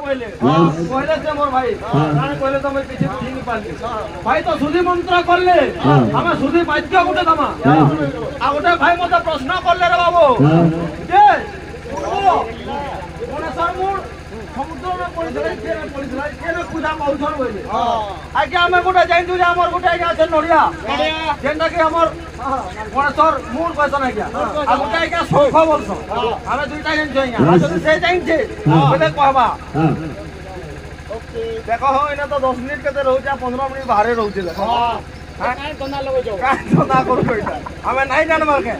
कहले कहले से मोर भाई काने कहले तो मैं पीछे बुझी नहीं पाली भाई तो सुधी मंत्र करले हमें सुधी वाद्य गुटे दमा आ गुटे भाई मते प्रश्न करले रे बाबू जे कोने सर मूड समुद्र में पड़िसला केने पूजा मौसर होइले आगे हमें गुटे जाइन जे हमर गुटे आगे আছে নড়িয়া जेंटा के हमर कोने सर मूड क्वेश्चन है क्या आ गुटे आगे सुख बोलছো हमें दुईटा जाइन जोइया आ যদি से जाइन छे बोले कहबा ओके देखो हो इने तो 10 मिनिट केते रहू जा 15 मिनिट बाहर रहू छे काहे तंदा लगो जो काहे तंदा करू बेटा हमें नहीं जानबा के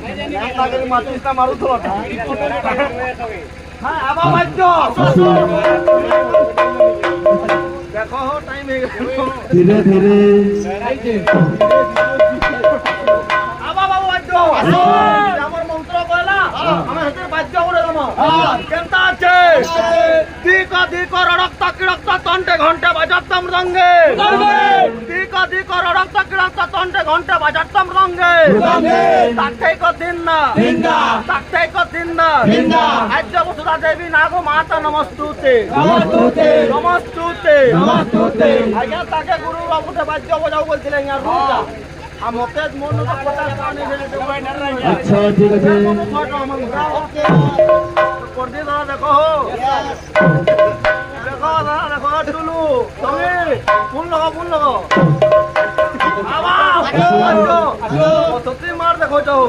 ना करी माचिस ना मारू थोड़ा हां आबा बाजो देखो हो टाइम है धीरे धीरे आबा बाबू बाजो हमर मंत्र कहला हमें हेते बाजो करे दम केनता আছে दिक रक्त किरक्त तंटे घंटे बजाता मृदंगे दिक रक्त किरक्त तंटे घंटे बजाता मृदंगे ताके को दिन ताके को दिन आज वसुधा देवी नागो माता नमस्तुते नमस्तुते नमस्तुते आज्ञा ताके गुरु बाबू से बाज्य बजाओ बोलथिले यार रुजा आ मते मन तो 50 पानी भेले अच्छा ठीक है ओके कर दे दादा देखो देखो दादा देखो टुलू তুমি फूल लगाओ आवा आजो सती मार देखो जाओ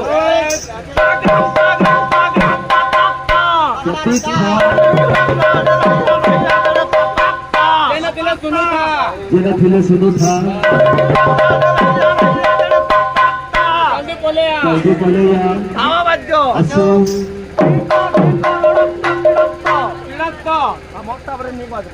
जेना सुनो था जल्दी बोले यार आवा बाजो असो मोटा बरे नहीं बाजो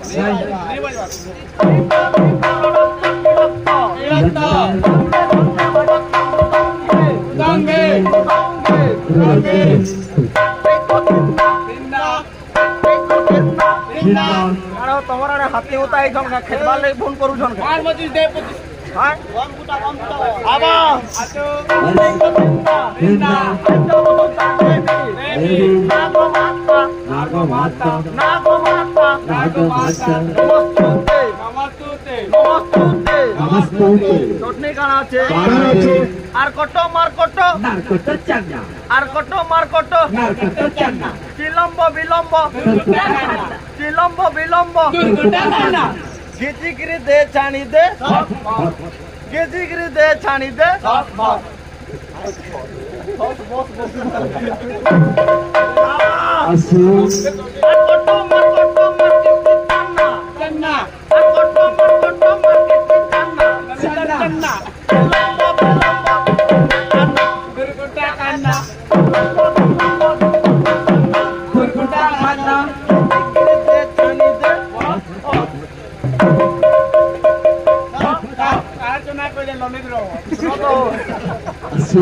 तुम्हारा हाथी होता है जन खेतवा ले फोन करू जन 25 दे 25 हां वन गुटा आबा आचो बिंदा नागो माता नमस्तुते चटनी काना আছে আর কত মার কত চাঙ্গা আর কত মার কত চাঙ্গা বিলম্ব গিজিগিরি দে ছানি দে গিজিগিরি দে ছানি দে আসু আর কত মার চাঙ্গা আর কত মার চাঙ্গা Así.